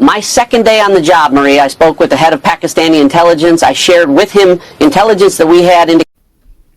My second day on the job, Maria, I spoke with the head of Pakistani intelligence. I shared with him intelligence that we had.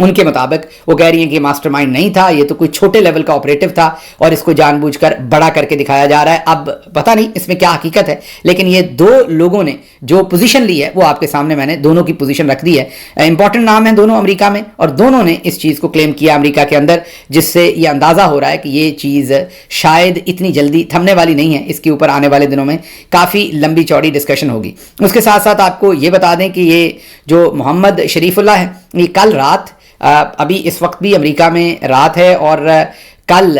ان کے مطابق وہ کہہ رہی ہیں کہ یہ ماسٹر مائنڈ نہیں تھا, یہ تو کوئی چھوٹے لیول کا آپریٹو تھا اور اس کو جان بوجھ کر بڑا کر کے دکھایا جا رہا ہے. اب پتہ نہیں اس میں کیا حقیقت ہے, لیکن یہ دو لوگوں نے جو پوزیشن لی ہے وہ آپ کے سامنے میں نے دونوں کی پوزیشن رکھ دی ہے. امپورٹنٹ نام ہے دونوں امریکہ میں, اور دونوں نے اس چیز کو کلیم کیا امریکہ کے اندر, جس سے یہ اندازہ ہو رہا ہے کہ یہ چیز شاید اتنی جلدی تھمنے والی نہیں ہے. اس کے اوپر آنے والے دنوں میں کافی لمبی چوڑی ڈسکشن ہوگی. اس کے ساتھ ساتھ آپ کو یہ بتا دیں کہ یہ جو محمد شریف اللہ ہے, یہ کل رات, ابھی اس وقت بھی امریکہ میں رات ہے, اور کل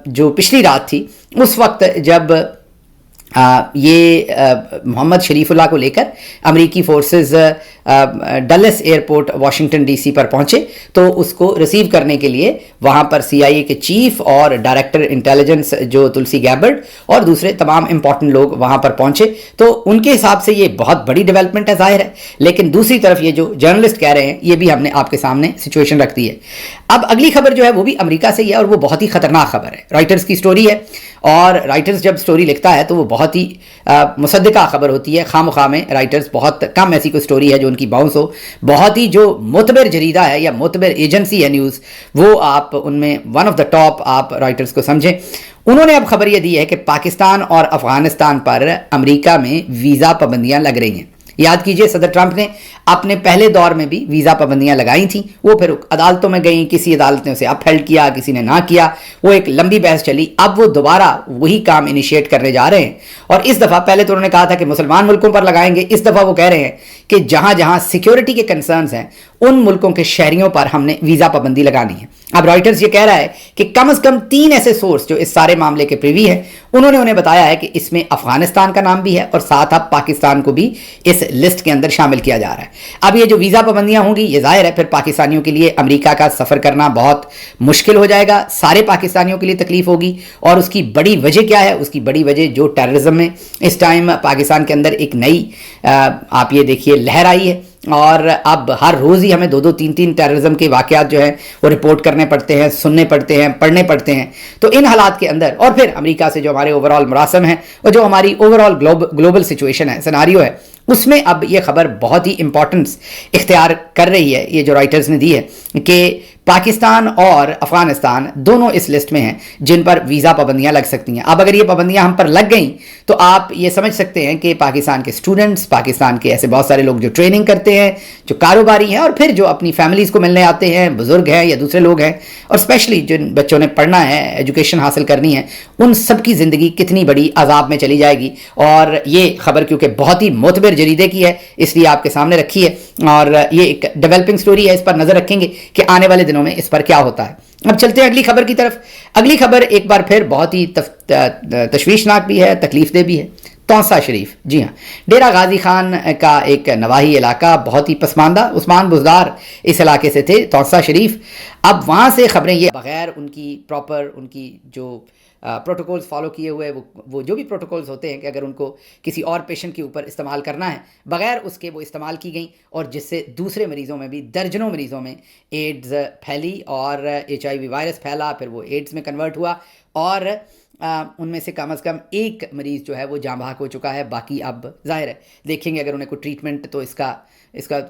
جو پچھلی رات تھی اس وقت جب یہ محمد شریف اللہ کو لے کر امریکی forces Dulles airport Washington D C پر پہنچے تو اس کو ریسیو کرنے کے لیے وہاں پر سی آئی اے کے چیف اور ڈائریکٹر انٹیلیجنس جو تلسی گیبرڈ اور دوسرے تمام امپورٹنٹ لوگ وہاں پر پہنچے. تو ان کے حساب سے یہ بہت بڑی ڈیولپمنٹ ہے ظاہر ہے, لیکن دوسری طرف یہ جو جرنلسٹ کہہ رہے ہیں یہ بھی ہم نے آپ کے سامنے سچویشن رکھ دی ہے. اب اگلی خبر جو ہے وہ بھی امریکہ سے ہی ہے, اور وہ بہت ہی خطرناک خبر ہے. رائٹرز کی سٹوری ہے, اور رائٹرز جب سٹوری لکھتا ہے تو وہ بہت ہی مصدقہ خبر ہوتی ہے. خام خواہ میں رائٹرز بہت کم ایسی کوئی سٹوری ہے جو ان کی باؤنس ہو. بہت ہی جو معتبر جریدہ ہے یا معتبر ایجنسی ہے نیوز, وہ آپ ان میں ون آف دا ٹاپ آپ رائٹرز کو سمجھیں. انہوں نے اب خبر یہ دی ہے کہ پاکستان اور افغانستان پر امریکہ میں ویزا پابندیاں لگ رہی ہیں. یاد کیجئے صدر ٹرمپ نے اپنے پہلے دور میں بھی ویزا پابندیاں لگائی تھیں, وہ پھر عدالتوں میں گئیں, کسی عدالت نے اسے اپ ہیلڈ کیا, کسی نے نہ کیا, وہ ایک لمبی بحث چلی. اب وہ دوبارہ وہی کام انیشیٹ کرنے جا رہے ہیں, اور اس دفعہ پہلے تو انہوں نے کہا تھا کہ مسلمان ملکوں پر لگائیں گے, اس دفعہ وہ کہہ رہے ہیں کہ جہاں جہاں سیکیورٹی کے کنسرنز ہیں ان ملکوں کے شہریوں پر ہم نے ویزا پابندی لگانی ہے. اب رائٹرز یہ کہہ رہا ہے کہ کم از کم 3 ایسے سورس جو اس سارے معاملے کے پریوی ہیں, انہوں نے انہیں بتایا ہے کہ اس میں افغانستان کا نام بھی ہے اور ساتھ اب پاکستان کو بھی اس لسٹ کے اندر شامل کیا جا رہا ہے. اب یہ جو ویزا پابندیاں ہوں گی, یہ ظاہر ہے پھر پاکستانیوں کے لیے امریکہ کا سفر کرنا بہت مشکل ہو جائے گا, سارے پاکستانیوں کے لیے تکلیف ہوگی. اور اس کی بڑی وجہ کیا ہے؟ اس کی بڑی وجہ جو ٹیررزم میں اس ٹائم پاکستان کے اندر ایک نئی آپ یہ دیکھیے لہر آئی ہے, اور اب ہر روز ہی ہمیں 2-2 3-3 ٹیررزم کے واقعات جو ہیں وہ رپورٹ کرنے پڑتے ہیں, سننے پڑتے ہیں, پڑھنے پڑتے ہیں. تو ان حالات کے اندر, اور پھر امریکہ سے جو ہمارے اوورآل مراسم ہیں اور جو ہماری اوورآل گلوبل سچویشن ہے, سیناریو ہے, اس میں اب یہ خبر بہت ہی امپورٹنس اختیار کر رہی ہے, یہ جو رائٹرز نے دی ہے کہ پاکستان اور افغانستان دونوں اس لسٹ میں ہیں جن پر ویزا پابندیاں لگ سکتی ہیں. اب اگر یہ پابندیاں ہم پر لگ گئیں تو آپ یہ سمجھ سکتے ہیں کہ پاکستان کے سٹوڈنٹس, پاکستان کے ایسے بہت سارے لوگ جو ٹریننگ کرتے ہیں, جو کاروباری ہیں, اور پھر جو اپنی فیملیز کو ملنے آتے ہیں, بزرگ ہیں یا دوسرے لوگ ہیں, اور اسپیشلی جن بچوں نے پڑھنا ہے, ایجوکیشن حاصل کرنی ہے, ان سب کی زندگی کتنی بڑی عذاب میں چلی جائے گی. اور یہ خبر کیونکہ بہت ہی معتبر جریدے کی ہے اس لیے آپ کے سامنے رکھی ہے, اور یہ ایک ڈیولپنگ سٹوری ہے, اس پر نظر رکھیں گے کہ آنے والے دنوں میں اس پر کیا ہوتا ہے. اب چلتے ہیں اگلی خبر کی طرف. اگلی خبر ایک بار پھر بہت ہی تشویشناک بھی ہے, تکلیف دہ بھی ہے. توسا شریف, جی ہاں, ڈیرہ غازی خان کا ایک نواحی علاقہ, بہت ہی پسماندہ عثمان بزدار اس علاقے سے تھے, توسا شریف. اب وہاں سے خبریں یہ بغیر ان کی پراپر ان کی جو پروٹوکولز فالو کیے ہوئے, وہ جو بھی پروٹوکولز ہوتے ہیں کہ اگر ان کو کسی اور پیشنٹ کے اوپر استعمال کرنا ہے, بغیر اس کے وہ استعمال کی گئیں, اور جس سے دوسرے مریضوں میں بھی, درجنوں مریضوں میں ایڈز پھیلی اور HIV وائرس پھیلا, پھر وہ ایڈز میں کنورٹ ہوا, اور ان میں سے کم از کم ایک مریض جو ہے وہ جاں بحق ہو چکا ہے. باقی اب ظاہر ہے دیکھیں گے اگر انہیں کوئی ٹریٹمنٹ, تو اس کا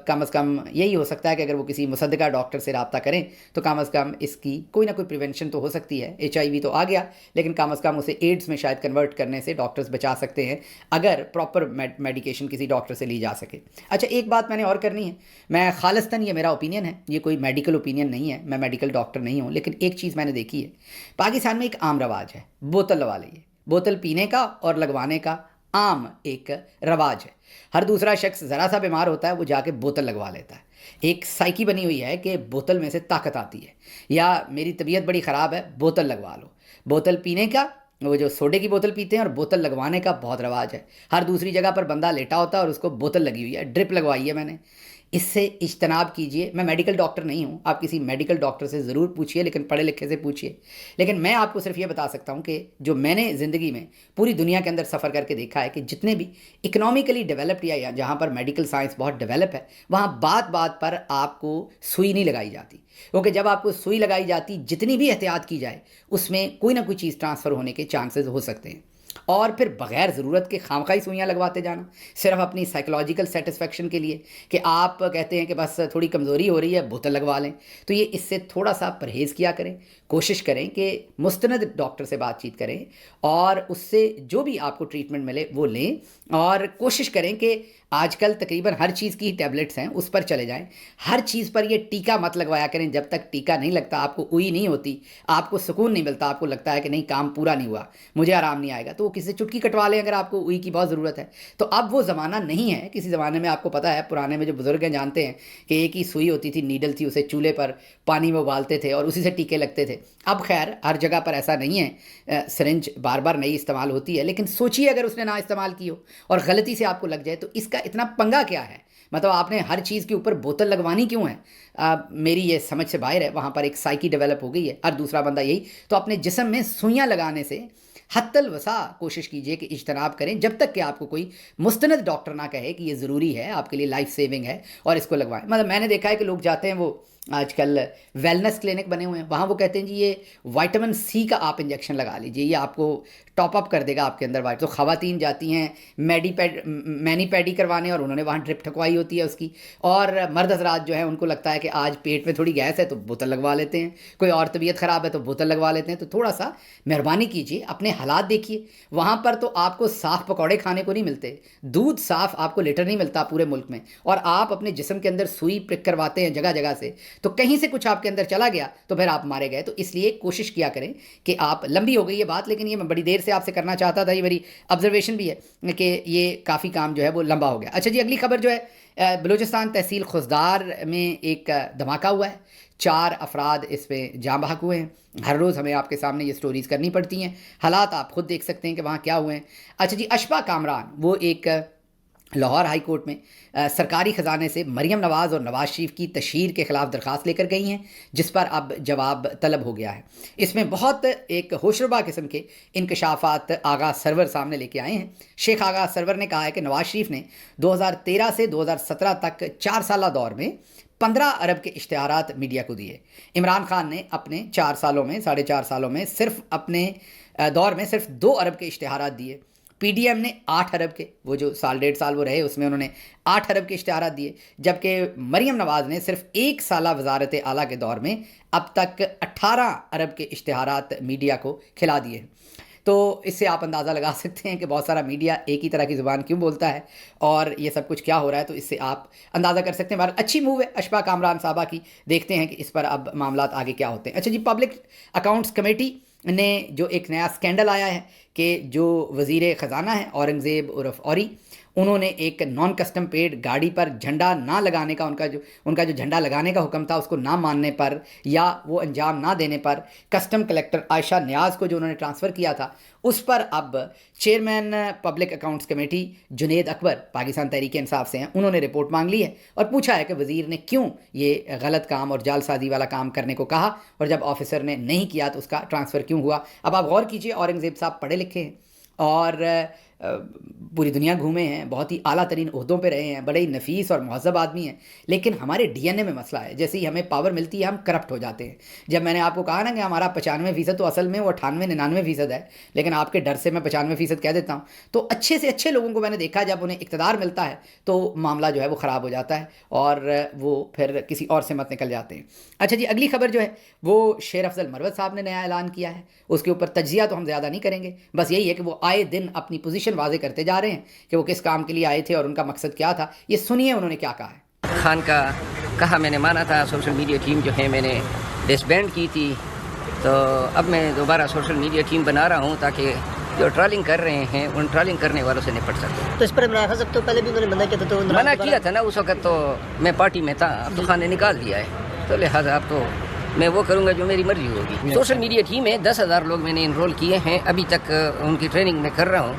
کم از کم یہی ہو سکتا ہے کہ اگر وہ کسی مصدقہ ڈاکٹر سے رابطہ کریں تو کم از کم اس کی کوئی نہ کوئی پریونشن تو ہو سکتی ہے. HIV تو آ گیا, لیکن کم از کم اسے ایڈز میں شاید کنورٹ کرنے سے ڈاکٹرز بچا سکتے ہیں اگر پراپر میڈیکیشن کسی ڈاکٹر سے لی جا سکے. اچھا, ایک بات میں نے اور کرنی ہے, میں خالصتاً یہ میرا اوپینین ہے, یہ کوئی میڈیکل اوپینین نہیں ہے, میں میڈیکل ڈاکٹر نہیں ہوں, لیکن ایک چیز میں نے دیکھی ہے, پاکستان میں ایک عام رواج ہے بوتل لگوا لیے, بوتل پینے کا اور لگوانے کا عام ایک رواج ہے. ہر دوسرا شخص ذرا سا بیمار ہوتا ہے وہ جا کے بوتل لگوا لیتا ہے. ایک سائیکی بنی ہوئی ہے کہ بوتل میں سے طاقت آتی ہے, یا میری طبیعت بڑی خراب ہے بوتل لگوا لو. بوتل پینے کا, وہ جو سوڈے کی بوتل پیتے ہیں, اور بوتل لگوانے کا بہت رواج ہے. ہر دوسری جگہ پر بندہ لیٹا ہوتا ہے اور اس کو بوتل لگی ہوئی ہے, ڈرپ لگوائی ہے میں نے. اس سے اجتناب کیجئے. میں میڈیکل ڈاکٹر نہیں ہوں, آپ کسی میڈیکل ڈاکٹر سے ضرور پوچھئے, لیکن پڑھے لکھے سے پوچھئے. لیکن میں آپ کو صرف یہ بتا سکتا ہوں کہ جو میں نے زندگی میں پوری دنیا کے اندر سفر کر کے دیکھا ہے کہ جتنے بھی اکنامکلی ڈیولپڈ یا جہاں پر میڈیکل سائنس بہت ڈیولپ ہے, وہاں بات بات پر آپ کو سوئی نہیں لگائی جاتی, کیونکہ جب آپ کو سوئی لگائی جاتی, جتنی بھی احتیاط کی جائے اس میں کوئی نہ کوئی چیز ٹرانسفر ہونے کے چانسز ہو سکتے ہیں. اور پھر بغیر ضرورت کے خامخواہی سوئیاں لگواتے جانا صرف اپنی سائیکولوجیکل سیٹسفیکشن کے لیے کہ آپ کہتے ہیں کہ بس تھوڑی کمزوری ہو رہی ہے بوتل لگوا لیں. تو یہ اس سے تھوڑا سا پرہیز کیا کریں. کوشش کریں کہ مستند ڈاکٹر سے بات چیت کریں اور اس سے جو بھی آپ کو ٹریٹمنٹ ملے وہ لیں. اور کوشش کریں کہ آج کل تقریباً ہر چیز کی ٹیبلٹس ہیں اس پر چلے جائیں. ہر چیز پر یہ ٹیکا مت لگوایا کریں. جب تک ٹیکا نہیں لگتا آپ کو اوئی نہیں ہوتی, آپ کو سکون نہیں ملتا, آپ کو لگتا ہے کہ نہیں کام پورا نہیں ہوا, مجھے آرام نہیں آئے گا, تو وہ کسی سے چٹکی کٹوا لیں اگر آپ کو اوئی کی بہت ضرورت ہے. تو اب وہ زمانہ نہیں ہے. کسی زمانے میں آپ کو پتہ ہے پرانے میں جو بزرگ ہیں جانتے ہیں کہ ایک ہی سوئی ہوتی تھی, نیڈل تھی, اسے چولہے پر پانی میں ابالتے تھے اور اسی سے ٹیکے لگتے تھے. اب خیر ہر جگہ پر ایسا نہیں ہے, سرنج بار بار نئی استعمال ہوتی ہے, لیکن سوچیے اگر اس نے نہ استعمال کی ہو اور غلطی سے آپ کو لگ جائے تو اس کا اتنا پنگا کیا ہے. مطلب آپ نے ہر چیز کے اوپر بوتل لگوانی کیوں ہے؟ میری یہ سمجھ سے باہر ہے. وہاں پر ایک سائیکی ڈیولپ ہو گئی ہے, ہر دوسرا بندہ یہی. تو اپنے جسم میں سوئیاں لگانے سے حتی الوسع کوشش کیجئے کہ اجتناب کریں جب تک کہ آپ کو کوئی مستند ڈاکٹر نہ کہے کہ یہ ضروری ہے, آپ کے لیے لائف سیونگ ہے اور اس کو لگوائیں. مطلب میں نے دیکھا ہے کہ لوگ جاتے ہیں, وہ آج کل ویلنس کلینک بنے ہوئے ہیں, وہاں وہ کہتے ہیں جی یہ وائٹامن سی کا آپ انجیکشن لگا لیجئے, یہ آپ کو ٹاپ اپ کر دے گا آپ کے اندر. تو خواتین جاتی ہیں مینی پیڈی کروانے اور انہوں نے وہاں ڈرپ ٹھکوائی ہوتی ہے اس کی, اور مرد حضرات جو ہیں ان کو لگتا ہے کہ آج پیٹ میں تھوڑی گیس ہے تو بوتل لگوا لیتے ہیں, کوئی اور طبیعت خراب ہے تو بوتل لگوا لیتے ہیں. تو تھوڑا سا مہربانی کیجیے, اپنے حالات دیکھیے. وہاں پر تو آپ کو صاف پکوڑے کھانے کو نہیں ملتے, دودھ صاف آپ کو لیٹر نہیں ملتا پورے ملک میں, اور آپ اپنے جسم کے اندر سوئی پرک کرواتے ہیں جگہ جگہ سے, تو کہیں سے کچھ آپ کے اندر چلا گیا تو پھر آپ مارے گئے. تو اس لیے کوشش کیا کریں کہ آپ, لمبی ہو گئی یہ بات لیکن یہ میں بڑی دیر سے آپ سے کرنا چاہتا تھا, یہ میری آبزرویشن بھی ہے کہ یہ کافی کام جو ہے وہ لمبا ہو گیا. اچھا جی, اگلی خبر جو ہے بلوچستان تحصیل خضدار میں ایک دھماکہ ہوا ہے, 4 افراد اس پہ جاں بحق ہوئے ہیں. ہر روز ہمیں آپ کے سامنے یہ سٹوریز کرنی پڑتی ہیں, حالات آپ خود دیکھ سکتے ہیں کہ وہاں کیا ہوئے ہیں. اچھا جی, اشفا کامران وہ ایک لاہور ہائی کورٹ میں سرکاری خزانے سے مریم نواز اور نواز شریف کی تشہیر کے خلاف درخواست لے کر گئی ہیں, جس پر اب جواب طلب ہو گیا ہے. اس میں بہت ایک ہوشربا قسم کے انکشافات آغا سرور سامنے لے کے آئے ہیں. شیخ آغا سرور نے کہا ہے کہ نواز شریف نے 2013 سے 2017 تک 4 سالہ دور میں 15 ارب کے اشتہارات میڈیا کو دیے. عمران خان نے اپنے 4 سالوں میں 4.5 سالوں میں صرف اپنے دور میں صرف 2 ارب کے اشتہارات دیے. پی ڈی ایم نے 8 ارب کے, وہ جو 1.5 سال وہ رہے اس میں انہوں نے 8 ارب کے اشتہارات دیے, جبکہ مریم نواز نے صرف 1 سالہ وزارت اعلیٰ کے دور میں اب تک 18 ارب کے اشتہارات میڈیا کو کھلا دیے. تو اس سے آپ اندازہ لگا سکتے ہیں کہ بہت سارا میڈیا ایک ہی طرح کی زبان کیوں بولتا ہے اور یہ سب کچھ کیا ہو رہا ہے. تو اس سے آپ اندازہ کر سکتے ہیں. بہرحال اچھی موو ہے اشفا کامران صاحبہ کی, دیکھتے ہیں کہ اس پر اب معاملات آگے کیا ہوتے ہیں. اچھا جی, پبلک اکاؤنٹس کمیٹی نے جو ایک نیا سکینڈل آیا ہے کہ جو وزیر خزانہ ہیں اورنگزیب عرف اوری, انہوں نے ایک نان کسٹم پیڈ گاڑی پر جھنڈا نہ لگانے کا, ان کا جو جھنڈا لگانے کا حکم تھا اس کو نہ ماننے پر یا وہ انجام نہ دینے پر کسٹم کلیکٹر عائشہ نیاز کو جو انہوں نے ٹرانسفر کیا تھا اس پر اب chairman public accounts committee Junaid Akbar Pakistan Tehreek Insaf سے ہیں, انہوں نے رپورٹ مانگ لی ہے اور پوچھا ہے کہ وزیر نے کیوں یہ غلط کام اور جعل سازی والا کام کرنے کو کہا, اور جب آفیسر نے نہیں کیا تو اس کا ٹرانسفر کیوں ہوا. اب آپ غور کیجئے, اورنگزیب صاحب پڑھے لکھے ہیں اور پوری دنیا گھومے ہیں, بہت ہی اعلیٰ ترین عہدوں پہ رہے ہیں, بڑے ہی نفیس اور مہذب آدمی ہیں, لیکن ہمارے ڈی این اے میں مسئلہ ہے. جیسے ہی ہمیں پاور ملتی ہے ہم کرپٹ ہو جاتے ہیں. جب میں نے آپ کو کہا نا کہ ہمارا 95% تو اصل میں وہ 98-99% ہے, لیکن آپ کے ڈر سے میں 95% کہہ دیتا ہوں. تو اچھے سے اچھے لوگوں کو میں نے دیکھا جب انہیں اقتدار ملتا ہے تو معاملہ جو ہے وہ خراب ہو جاتا ہے اور وہ پھر کسی اور سے مت نکل جاتے ہیں. اچھا جی, اگلی خبر جو ہے وہ شیر افضل مروت صاحب نے نیا اعلان کیا ہے. اس کے اوپر تجزیہ تو ہم زیادہ نہیں کریں گے, بس یہی ہے کہ وہ آئے دن اپنی پوزیشن واضح کرتے جا رہے ہیں کہ وہ کس کام کے لیے آئے تھے اور ان کا مقصد کیا تھا. یہ سنیے انہوں نے کیا کہا ہے. خان کا کہا میں نے مانا تھا, سوشل میڈیا ٹیم جو ہے میں نے ڈسبینڈ کی تھی, تو اب میں دوبارہ سوشل میڈیا ٹیم بنا رہا ہوں تاکہ جو ٹرالنگ کر رہے ہیں ان ٹرالنگ کرنے والوں سے نپٹ سکتے. تو اس پر عمران خان صاحب تو پہلے بھی انہوں نے منع کیا تھا, تو منع کیا تھا نا اس وقت, تو میں پارٹی میں تھا, اب تو خان نے نکال دیا ہے, تو لہٰذا اب تو میں وہ کروں گا جو میری مرضی ہوگی. سوشل میڈیا ٹیم میں 10,000 لوگ میں نے انرول کیے ہیں, ابھی تک ان کی ٹریننگ میں کر رہا ہوں.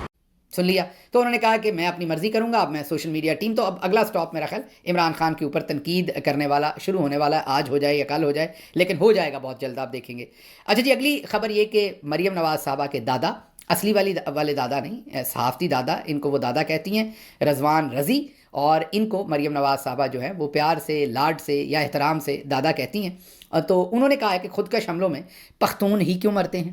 سن لیا, تو انہوں نے کہا کہ میں اپنی مرضی کروں گا, اب میں سوشل میڈیا ٹیم. تو اب اگلا سٹاپ میرا خیال عمران خان کے اوپر تنقید کرنے والا شروع ہونے والا ہے, آج ہو جائے یا کل ہو جائے, لیکن ہو جائے گا بہت جلد, آپ دیکھیں گے. اچھا جی, اگلی خبر یہ کہ مریم نواز صاحبہ کے دادا, اصلی والے دادا نہیں, صحافتی دادا, ان کو وہ دادا کہتی ہیں, رضوان رضی, اور ان کو مریم نواز صاحبہ جو ہیں وہ پیار سے, لاڈ سے یا احترام سے دادا کہتی ہیں. تو انہوں نے کہا ہے کہ خودکش حملوں میں پختون ہی کیوں مرتے ہیں.